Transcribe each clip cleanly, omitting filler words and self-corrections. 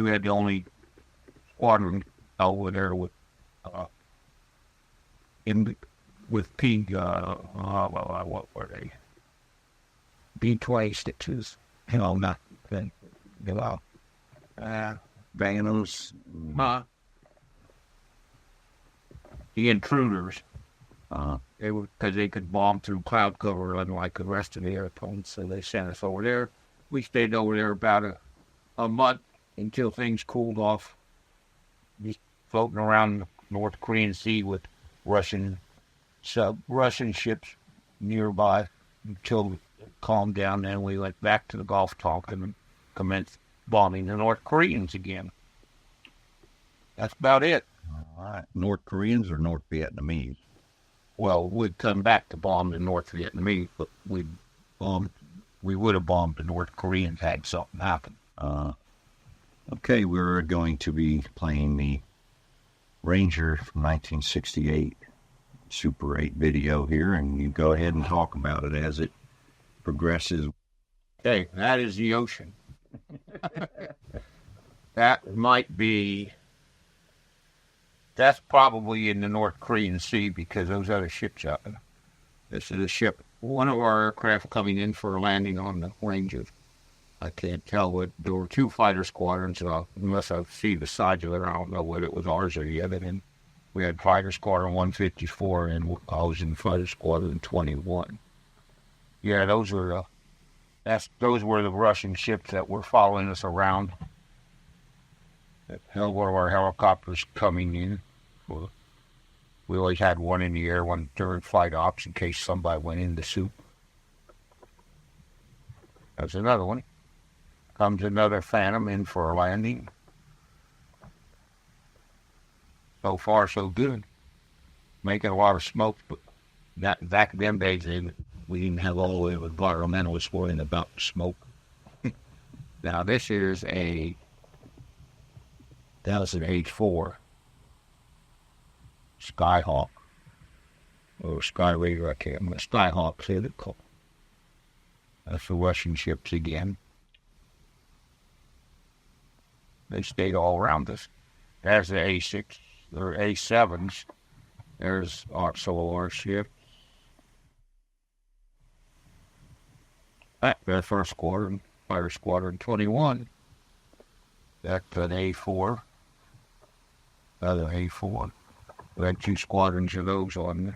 We had the only squadron over there with what were they? B-26s. Not then. Phantoms. The intruders. Because they could bomb through cloud cover unlike the rest of the airplanes, so they sent us over there. We stayed over there about a month until things cooled off. Just floating around the North Korean Sea with Russian ships nearby until it calmed down. Then we went back to the Gulf Talk and commenced bombing the North Koreans again. That's about it. All right. North Koreans or North Vietnamese? Well, we'd come back to bomb the North Vietnamese, but we would have bombed the North Koreans had something happen. Okay, we're going to be playing the Ranger from 1968 Super 8 video here, and you go ahead and talk about it as it progresses. Okay, that is the ocean. That's probably in the North Korean Sea because those other ships out there. This is a ship. One of our aircraft coming in for a landing on the Ranger. I can't tell what. There were 2 fighter squadrons. Unless I see the sides of it, I don't know whether it was ours or the other. And we had Fighter Squadron 154, and I was in Fighter Squadron 21. Yeah, those were the Russian ships that were following us around. One of our helicopters coming in. Well, we always had one in the air, one during flight ops in case somebody went in the soup. That's another one. Comes another Phantom in for a landing. So far, so good. Making a lot of smoke, but back in them days, we didn't have all the way with environmentalists worrying about the smoke. Now, this is that was an H-4 Skyhawk, or Sky Raider, I can't remember. Skyhawk, say they call. That's the Russian ships again. They stayed all around us. There's the A6, or A7s. There's our ship. That's First Squadron, Fighter Squadron 21. That's an A4. Another A4. We had 2 squadrons of those on the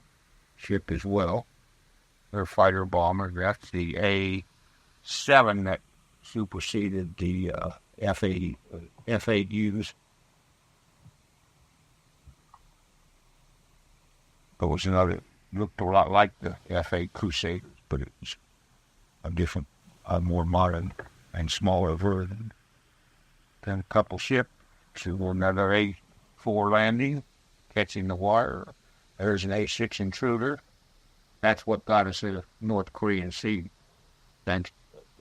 ship as well. They're fighter bombers. That's the A7 that superseded the F-8Us. It was looked a lot like the F-8 Crusaders, but it was a different, more modern and smaller version. Then a couple ships to another A4 landing, catching the wire. There's an A6 intruder. That's what got us in the North Korean Sea. Then,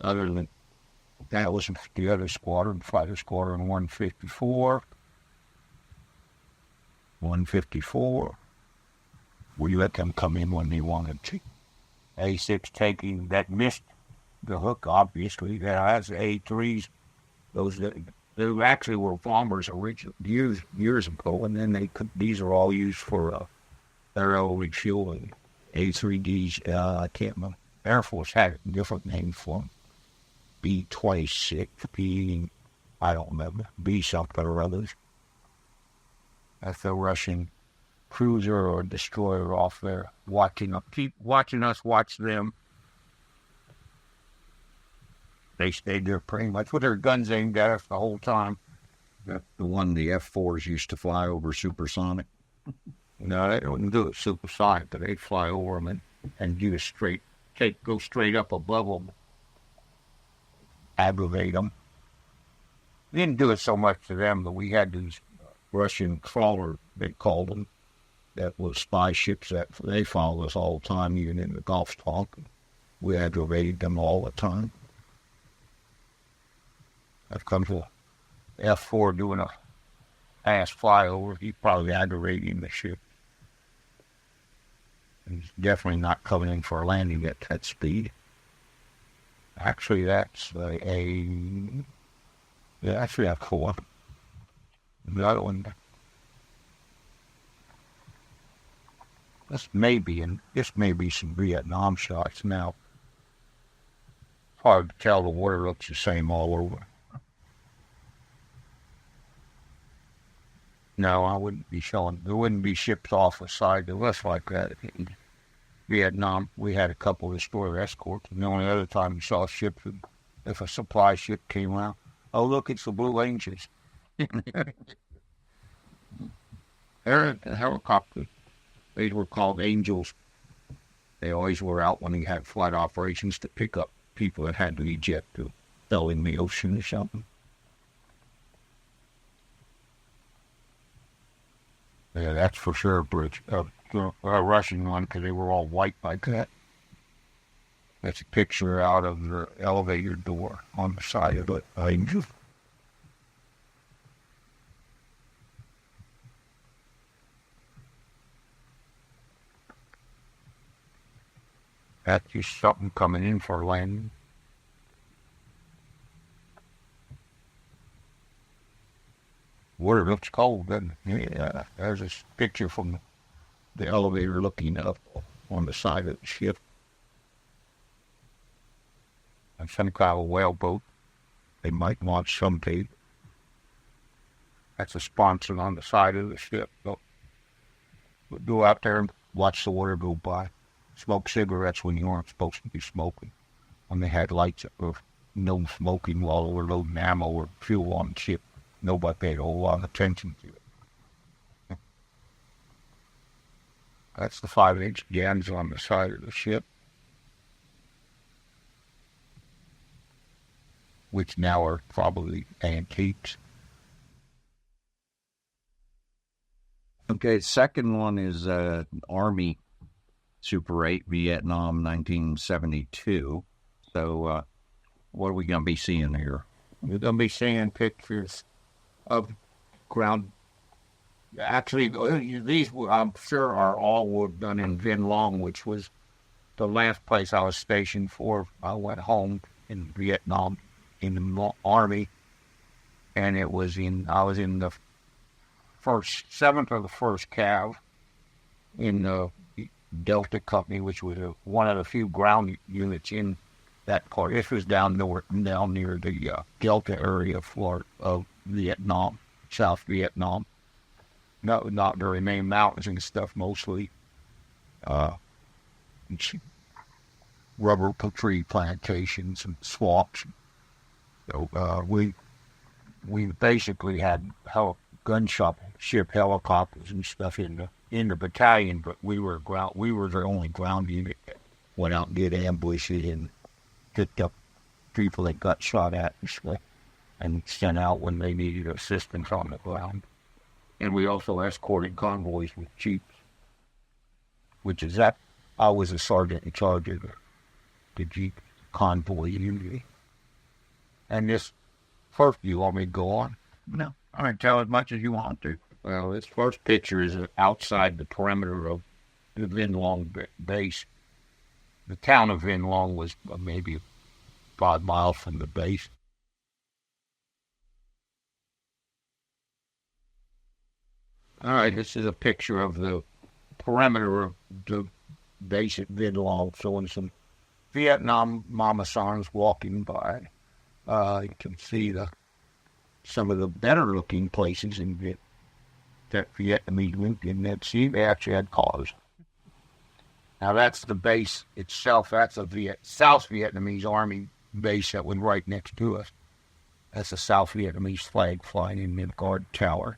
other than that, was the other squadron, Fighter Squadron 154. 154. We let them come in when they wanted to. A6 that missed the hook, obviously. That has A3s. They actually were bombers years ago, and then these are all used for aerial refueling. A3Ds, I can't remember. Air Force had a different name for them. B-26, I don't remember. B something or others. That's the Russian cruiser or destroyer off there keep watching us watch them. They stayed there pretty much with their guns aimed at us the whole time. That's the one the F-4s used to fly over supersonic? No, they wouldn't do it supersonic, but they'd fly over them and go straight up above them, aggravate them. We didn't do it so much to them, but we had these Russian crawlers, they called them, that were spy ships that they followed us all the time, even in the Gulf Talk. We aggravated them all the time. That comes with F-4 doing a fast flyover. He's probably aggravating the ship. He's definitely not coming in for a landing at that speed. Actually, that's a Yeah, actually have four. The other one, this may be some Vietnam shots now. It's hard to tell, the water looks the same all over. No, I wouldn't be showing, there wouldn't be ships off the side of us like that. In Vietnam, we had a couple of destroyer escorts, and the only other time you saw ships, if a supply ship came around, oh, look, it's the Blue Rangers. They're helicopters. They were called Angels. They always were out when he had flight operations to pick up people that had to eject to fell in the ocean or something. Yeah, that's for sure a bridge. A Russian one, because they were all white like that. That's a picture out of the elevator door on the side of it. Angels. That's just something coming in for landing. Water looks cold, doesn't it? Yeah, there's this picture from the elevator looking up on the side of the ship. And some kind of a whaleboat. They might launch someday. That's a sponsor on the side of the ship. So we'll go out there and watch the water go by. Smoke cigarettes when you aren't supposed to be smoking. When they had lights of no smoking while they were loading ammo or fuel on the ship. Nobody paid a whole lot of attention to it. That's the 5-inch guns on the side of the ship, which now are probably antiques. Okay, the second one is Army Super 8 Vietnam 1972. So what are we going to be seeing here? We're going to be seeing pictures of ground. Actually, these I'm sure are all done in Vinh Long, which was the last place I was stationed for. I went home in Vietnam in the Army, and I was in the seventh or the first Cav in the Delta Company, which was one of the few ground units in that part. This was down near the Delta area of Vietnam, South Vietnam. Not very many mountains and stuff, mostly rubber tree plantations and swamps. So we basically had ship helicopters and stuff in the battalion, but we were the only ground unit that went out and did ambushes and picked up people that got shot at and sent out when they needed assistance on the ground. And we also escorted convoys with jeeps, which is that I was a sergeant in charge of the jeep convoy unit. And this first, you want me to go on? No, I mean, tell as much as you want to. Well, this first picture is outside the perimeter of the Vinh Long base. The town of Vinh Long was maybe 5 miles from the base. All right, this is a picture of the perimeter of the base at Vinh Long, showing some Vietnam mama sons walking by. You can see some of the better-looking places in that Vietnamese went in that sea. They actually had cars. Now that's the base itself. That's a South Vietnamese Army base that was right next to us. That's a South Vietnamese flag flying in the guard tower.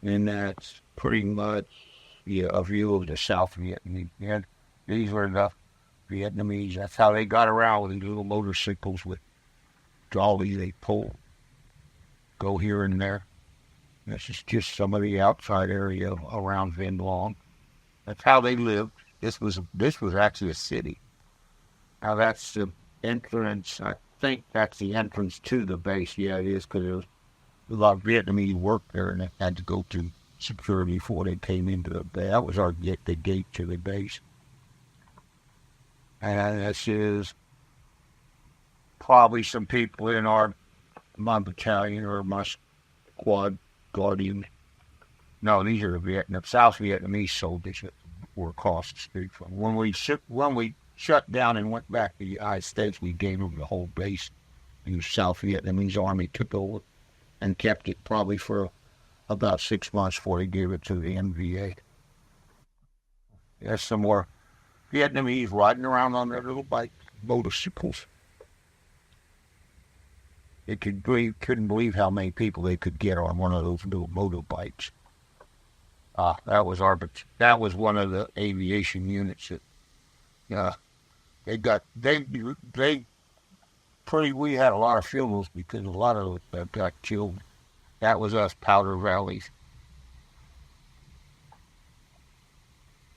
And that's pretty much a view of the South Vietnamese. And these were the Vietnamese. That's how they got around with these little motorcycles with dollies they pull, go here and there. This is just some of the outside area around Vinh Long. That's how they lived. This was actually a city. Now that's the entrance. I think that's the entrance to the base. Yeah, it is, because there was a lot of Vietnamese worked there, and they had to go through security before they came into the base. That was the gate to the base. And this is probably some people in my battalion or my squad guardian. No, these are the South Vietnamese soldiers that were across the street from. When we shut down and went back to the United States, we gave them the whole base. And the South Vietnamese army took over and kept it probably for about 6 months before they gave it to the NVA. There's some more Vietnamese riding around on their little bike motorcycles. They couldn't believe how many people they could get on one of those little motorbikes. That was one of the aviation units that we had a lot of funerals because a lot of those got killed. That was us, Powder Valley.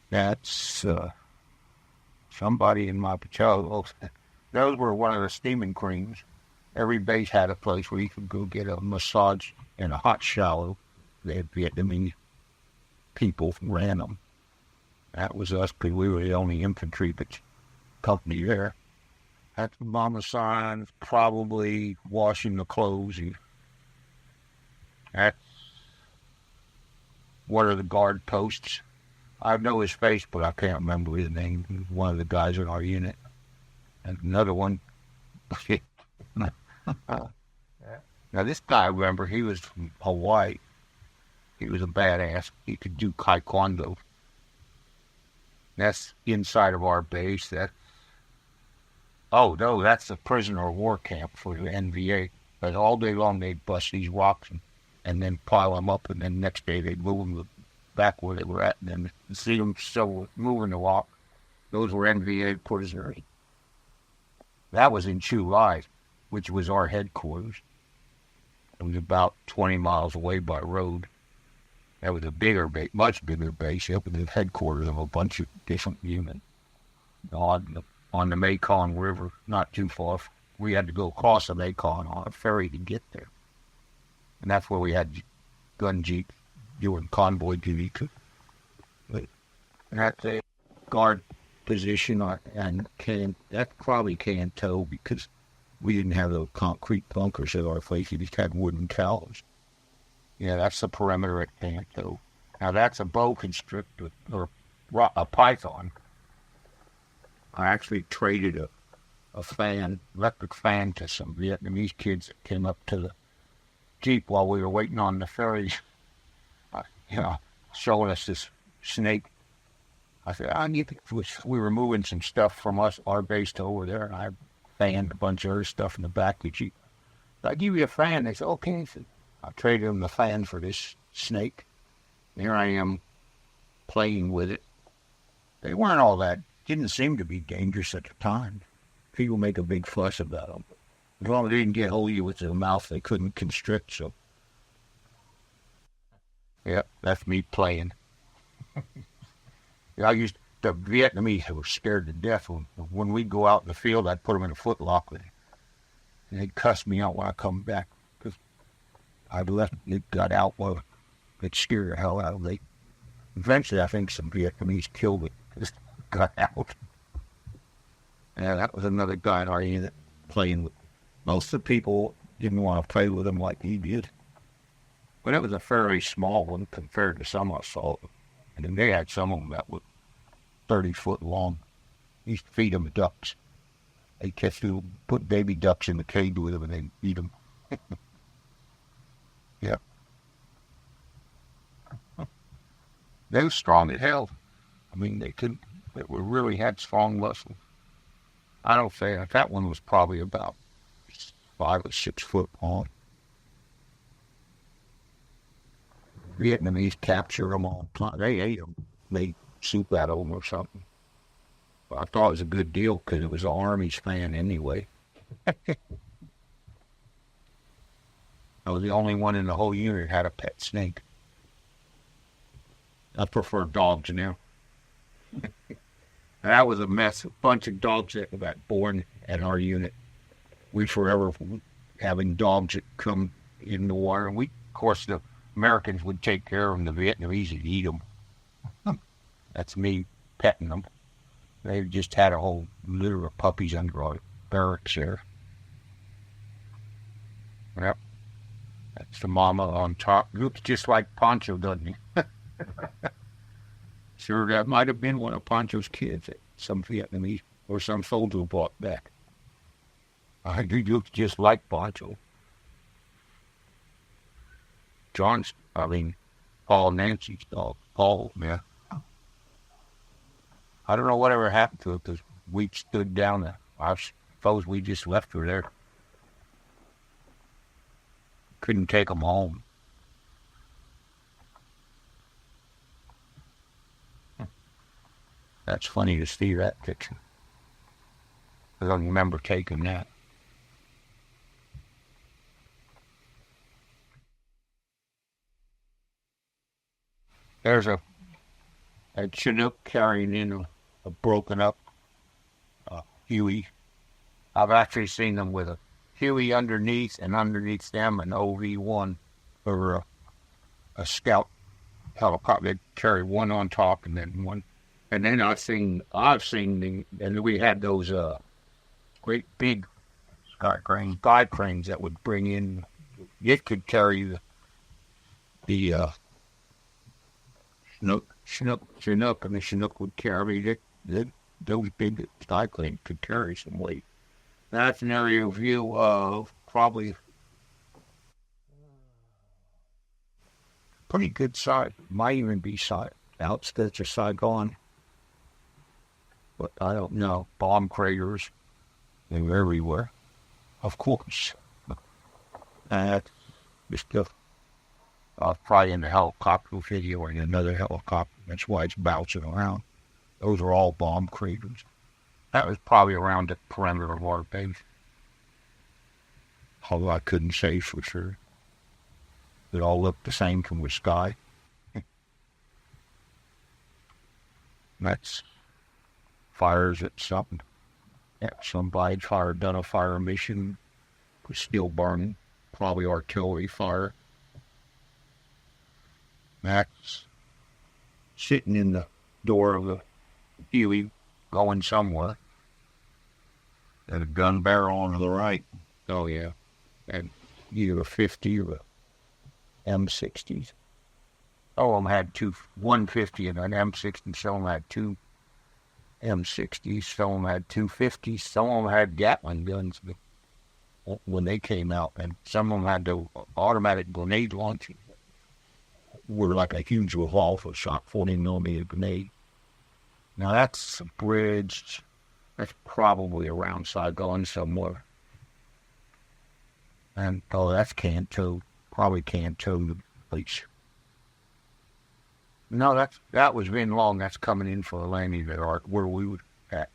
That's somebody in my battalion. Those were one of the steaming creams. Every base had a place where you could go get a massage and a hot shower. They had Vietnamese people ran them. That was us because we were the only infantry company there. That's Mama Signs, probably washing the clothes. That's one of the guard posts. I know his face, but I can't remember his name. He was one of the guys in our unit. And another one. Now this guy, remember, he was from Hawaii. He was a badass. He could do taekwondo. That's inside of our base. Oh no, that's the prisoner of war camp for the NVA. But all day long they'd bust these rocks and then pile them up, and then next day they'd move them back where they were at, and then see them still moving the rock. Those were NVA prisoners. That was in Chu Lai, which was our headquarters. It was about 20 miles away by road. That was a bigger base, much bigger base. It was the headquarters of a bunch of different units on the Mekong River, not too far. We had to go across the Mekong on a ferry to get there. And that's where we had gun jeep doing convoy duty. And that's a guard position, and that's probably Canto because we didn't have those concrete bunkers at our place. We just had wooden towers. Yeah, that's the perimeter at Canto. Now that's a boa constrictor or a python. I actually traded a electric fan to some Vietnamese kids that came up to the Jeep while we were waiting on the ferry, showing us this snake. I said, we were moving some stuff from our base to over there, and I fanned a bunch of other stuff in the back of the Jeep. So I give you a fan. They said, okay. So I traded them the fan for this snake. And here I am playing with it. They weren't all that, didn't seem to be dangerous at the time. People make a big fuss about them. As long as they didn't get hold of you with their mouth, they couldn't constrict, so. Yep, that's me playing. The Vietnamese were scared to death. When we'd go out in the field, I'd put them in a footlock with it. And they'd cuss me out when I come back. Because it got out, well, it scared the hell out of them. Eventually, I think some Vietnamese killed it. Just got out. Yeah, that was another guy in our unit playing with. Most of the people didn't want to play with him like he did. But it was a fairly small one compared to some I saw. And then they had some of them that were 30 foot long. He used to feed them ducks. They put baby ducks in the cage with them and they'd feed them. Yeah. They were strong as hell. I mean, they really had strong muscles. I don't say that one was probably about 5 or 6 foot long. Vietnamese capture them all. They ate them. Made soup out of them or something. But I thought it was a good deal because it was the Army's fan anyway. I was the only one in the whole unit that had a pet snake. I prefer dogs now. That was a mess. A bunch of dogs that got born at our unit. We forever having dogs that come in the water. And of course, the Americans would take care of them. The Vietnamese would eat them. That's me petting them. They just had a whole litter of puppies under our barracks there. Yep. That's the mama on top. Looks just like Pancho, doesn't he? Sure, that might have been one of Pancho's kids that some Vietnamese or some soldier brought back. He looks just like Pancho. Paul Nancy's dog. Paul, yeah. I don't know whatever happened to it because we stood down there. I suppose we just left her there. Couldn't take them home. That's funny to see that picture. I don't remember taking that. There's a Chinook carrying in a broken up Huey. I've actually seen them with a Huey underneath, and underneath them an OV-1 or a scout helicopter. They carry one on top and then one. And then I've seen and we had those great big sky cranes that would bring in. It could carry the Chinook, and the Chinook would carry those big sky cranes could carry some weight. That's an aerial view of probably pretty good size. Might even be outskirts of Saigon. But I don't know. Bomb craters, they were everywhere. Of course. That's just probably in the helicopter video or in another helicopter. That's why it's bouncing around. Those are all bomb craters. That was probably around the perimeter of our base. Although I couldn't say for sure. It all looked the same from the sky. That's fires at something. Yeah, somebody done a fire mission. Was still burning. Probably artillery fire. Max sitting in the door of the Huey going somewhere. Got a gun barrel on the right. Oh, yeah. And either a 50 or a M60s. Some of them had 150 and an M60. Some of them had two M60s. Some of them had 250s. Some of them had Gatling guns when they came out. And some of them had the automatic grenade launchers. Were like a huge revolver shot, 40mm grenade. Now that's a bridge. That's probably around Saigon somewhere. And that's Canto. Probably Canto, the place. No, that was Vin Long. That's coming in for a landing there, where we would at.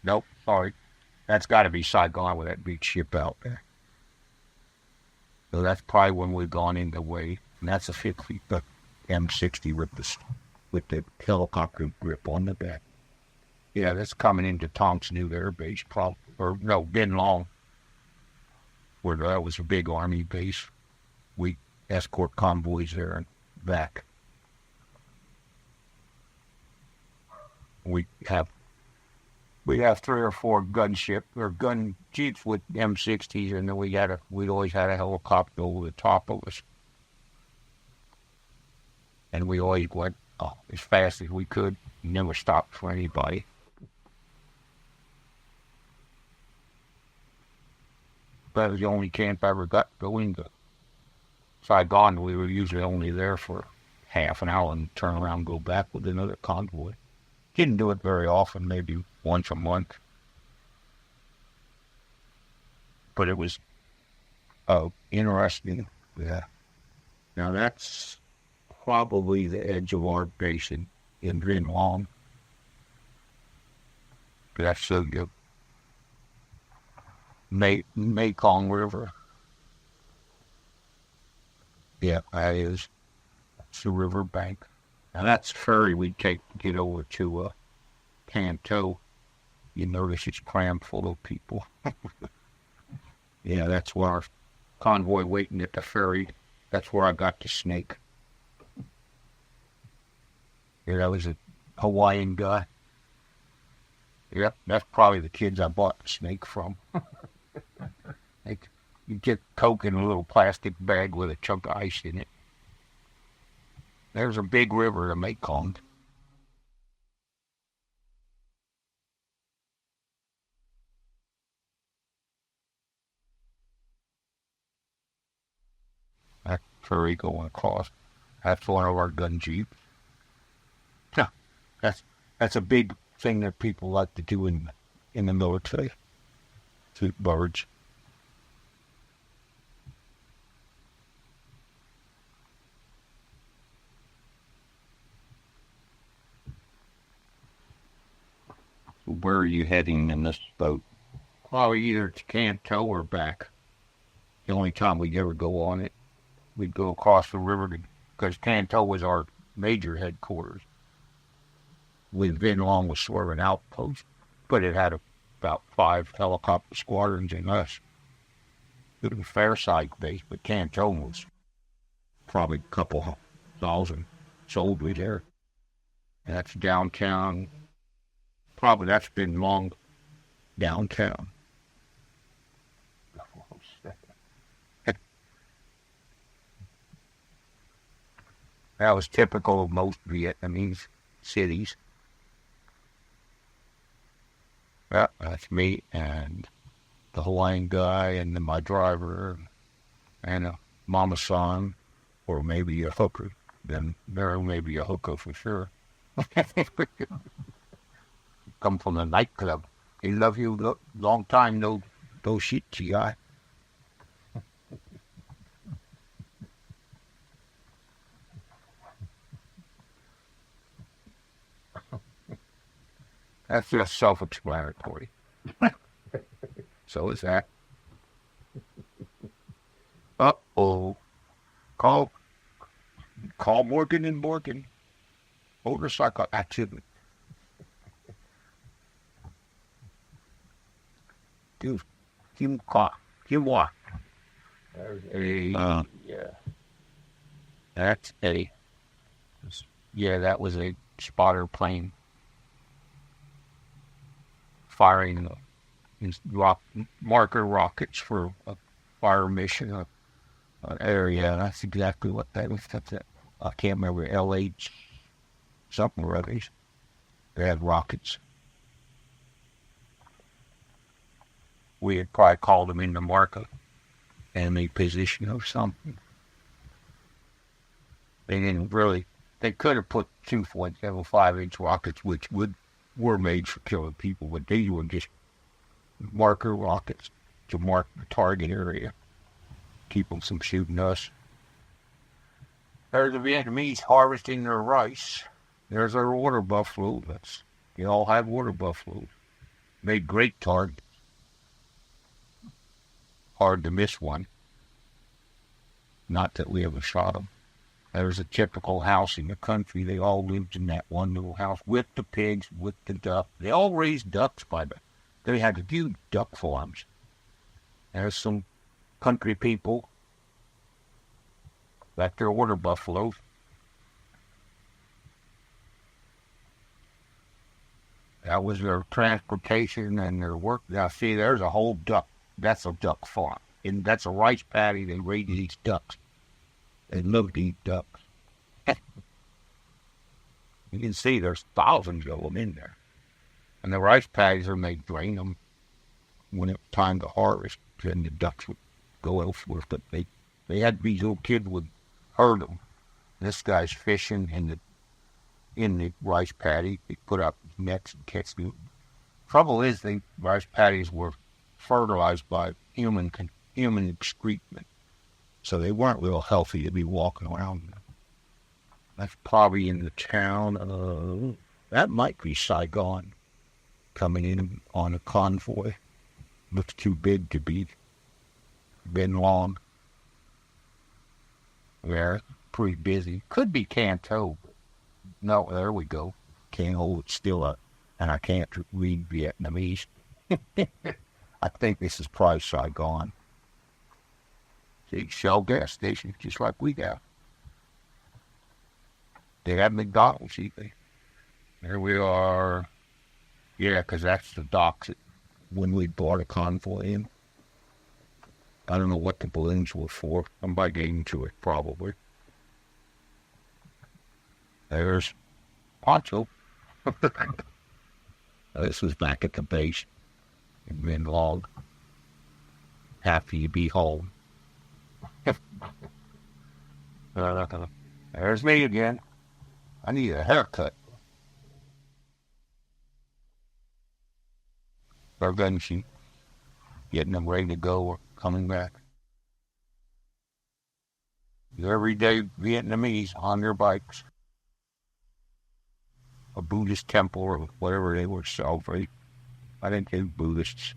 Nope, sorry. That's got to be Saigon with that big ship out there. So that's probably when we've gone in the way. And that's a 50 M60 with the helicopter grip on the back. Yeah, that's coming into Tonks New Air Base, Bin Long, where that was a big Army base. We escort convoys there and back. We have 3 or 4 gun jeeps with M60s, and then we always had a helicopter over the top of us. And we always went as fast as we could. Never stopped for anybody. That was the only camp I ever got going to Saigon. We were usually only there for half an hour and turn around and go back with another convoy. Didn't do it very often, maybe once a month. But it was interesting. Yeah. Now that's probably the edge of our basin in Vin Long. That's the Mekong River. Yeah, that is. That's the river bank. Now that's the ferry we'd take to get over to Canto. You notice it's crammed full of people. Yeah, that's where our convoy waiting at the ferry. That's where I got the snake. Yeah, that was a Hawaiian guy. Yep, that's probably the kids I bought the snake from. You get Coke in a little plastic bag with a chunk of ice in it. There's a big river, the Mekong. That ferry going across. That's one of our gun jeeps. Yeah, that's a big thing that people like to do in the military. Shoot birds. Where are you heading in this boat? Probably either to Canto or back. The only time we'd ever go on it, we'd go across the river because Canto was our major headquarters. With Vin Long was sort of an outpost, but it had about 5 helicopter squadrons in us. It was a fair size base, but Canto was probably a couple thousand soldiers there. And that's downtown. Probably that's been long downtown. That was typical of most Vietnamese cities. Well, that's me and the Hawaiian guy and then my driver and a mama son or maybe a hooker. Then there may be a hooker for sure. Come from the nightclub. He love you long time, no shit, GI. That's just self-explanatory. So is that. Uh-oh. Call Morgan and Morgan. Motorcycle accident. Dude, Kim Wa. There's Eddie. Yeah. That's Eddie. Yeah, that was a spotter plane firing marker rockets for a fire mission, an area. That's exactly what that was. I can't remember, LH something or other. They had rockets. We had probably called them in the marker enemy position or something. They didn't really. They could have put 2.75-inch rockets, which were made for killing people, but these were just marker rockets to mark the target area, keep them from shooting us. There's the Vietnamese harvesting their rice. There's our water buffalo. They all have water buffalo. Made great targets. Hard to miss one. Not that we ever shot them. There's a typical house in the country. They all lived in that one little house with the pigs, with the duck. They all raised ducks they had huge duck farms. There's some country people that their water buffaloes. That was their transportation and their work. Now see, there's a whole duck. That's a duck farm. And that's a rice paddy. They raised these ducks. They love to eat ducks. You can see there's thousands of them in there. And the rice paddies are made drain them when it's time to harvest. And the ducks would go elsewhere. But they had these little kids would herd them. This guy's fishing in the rice paddy. They put out nets and catch them. Trouble is, the rice paddies were fertilized by human excrement. So they weren't real healthy to be walking around. That's probably in the town. That might be Saigon coming in on a convoy. Looks too big to be Bin Long. There, pretty busy. Could be Canto. No, there we go. Can't hold it still, and I can't read Vietnamese. I think this is probably Saigon. See, Shell gas station, just like we got. They have McDonald's, even. There we are. Yeah, because that's the docks when we brought a convoy in. I don't know what the balloons were for. Somebody got into it, probably. There's Poncho. This was back at the base in Minlog. Happy to be home. There's me again. I need a haircut. Our gun sheep. Getting them ready to go or coming back. Everyday Vietnamese on their bikes. A Buddhist temple or whatever they were celebrating. I think they were Buddhists.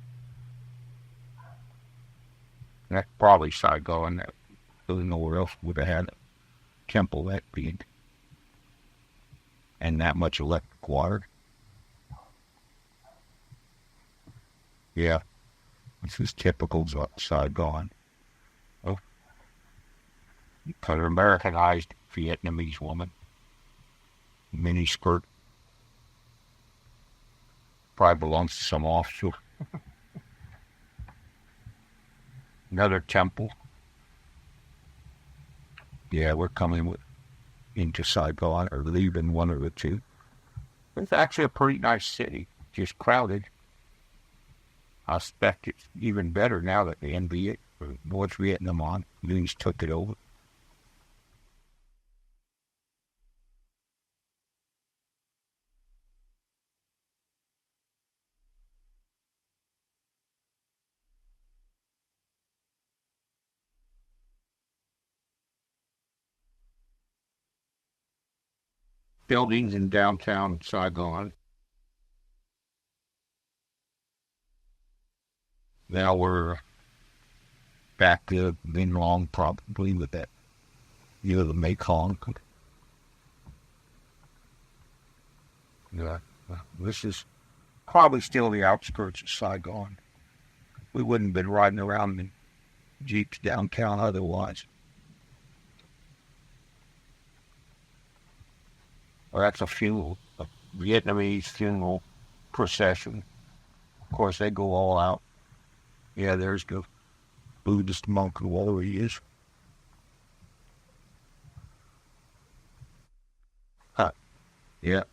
And that's probably Saigon. That doesn't know where else would have had a temple that big. And that much electric water. Yeah. This is typical Saigon. Oh. An Americanized Vietnamese woman. Mini skirt. Probably belongs to some offshore. Another temple. Yeah, we're coming into Saigon or leaving one of the two. It's actually a pretty nice city, just crowded. I expect it's even better now that the NVA, or North Vietnam Unions took it over. Buildings in downtown Saigon. Now we're back to Vinh Long, probably with that, the Mekong. Yeah, this is probably still the outskirts of Saigon. We wouldn't have been riding around in jeeps downtown otherwise. Well, that's a Vietnamese funeral procession. Of course, they go all out. Yeah, there's the Buddhist monk, whoever he is. Yeah,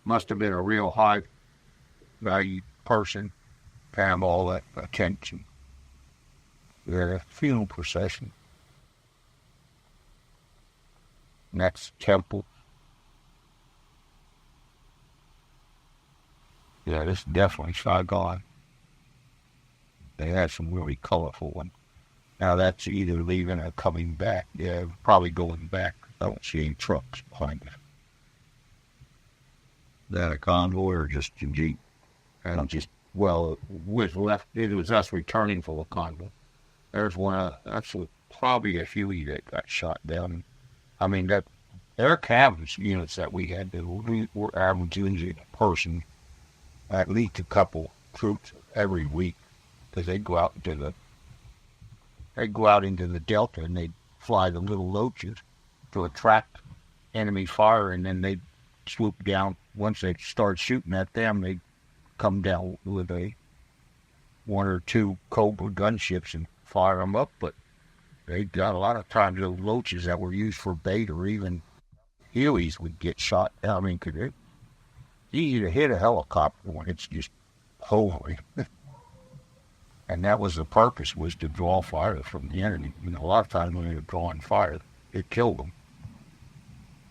must have been a real high value person. Pay him all that attention. Yeah, a funeral procession. And that's the temple. Yeah, this is definitely Saigon. They had some really colorful ones. Now that's either leaving or coming back. Yeah, probably going back. I don't see any trucks behind that. Is that a convoy or just a jeep? And it was us returning for the convoy. There's that's probably a few that got shot down. I mean, that air cav units that we had, we were averaging a person, at least a couple troops every week, because they go out into the delta and they'd fly the little loaches to attract enemy fire, and then they'd swoop down. Once they start shooting at them, they'd come down with one or two Cobra gunships and fire them up. But they got a lot of times those loaches that were used for bait or even Hueys would get shot down. I mean, it's easy to hit a helicopter when it's just hovering. And that was the purpose, was to draw fire from the enemy. A lot of times when they were drawing fire, it killed them.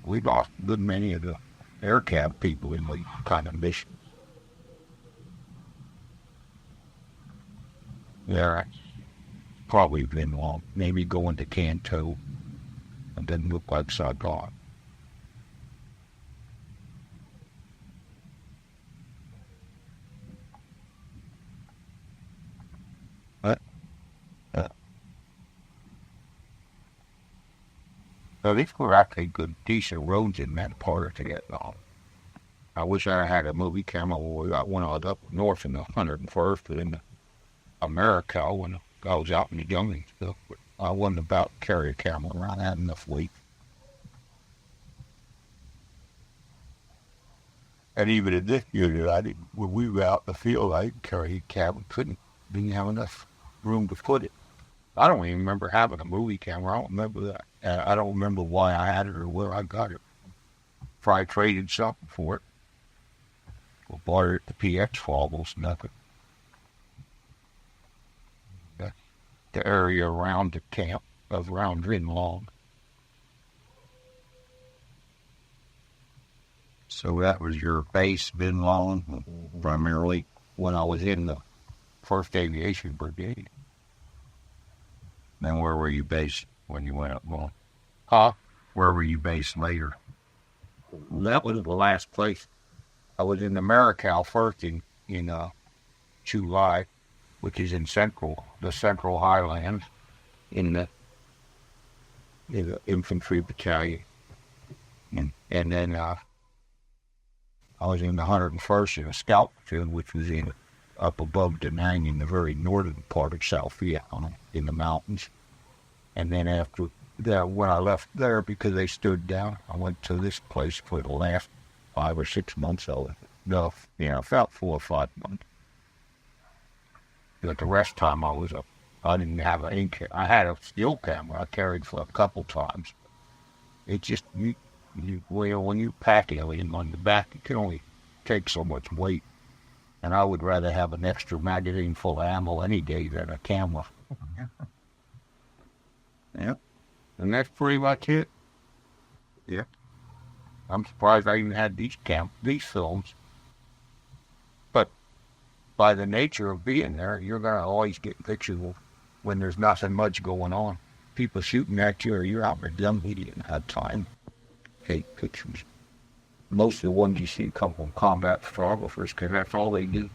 We lost a good many of the air cab people in the kind of mission. Yeah, probably been long. Maybe going to Canto and then look like Saigon. So these were actually good, decent roads in that part of Vietnam. I wish I had a movie camera where we got one out up north in the 101st and in America when I was out in the jungle and stuff. But I wasn't about to carry a camera around. I had enough weight. And even in this unit, when we were out in the field, I didn't carry a camera. Didn't have enough room to put it. I don't even remember having a movie camera. I don't remember that. I don't remember why I had it or where I got it. Probably traded something for it. Or bought it at the PX for almost nothing. The area around the camp of Round Long. So that was your base, Bin Laden, primarily? When I was in the 1st Aviation Brigade. Then where were you based when you went up north? Huh? Where were you based later? That was the last place. I was in the Marical first in July, which is in the Central Highlands, in the infantry battalion. And then I was in the 101st in a scout platoon, which was up above Da Nang in the very northern part of South Vietnam, in the mountains. And then after that, when I left there, because they stood down, I went to this place for the last 5 or 6 months of it. No, about 4 or 5 months. But the rest of the time I was up, I didn't have I had a still camera I carried for a couple times. It just, when you pack alien on the back, you can only take so much weight. And I would rather have an extra magazine full of ammo any day than a camera. Yep. And that's pretty much it. Yeah. I'm surprised I even had these films. But by the nature of being there, you're going to always get pictures when there's nothing much going on. People shooting at you, or you're out in a dumb idiot and have time to take pictures. Most of the ones you see come from combat photographers, because that's all they do.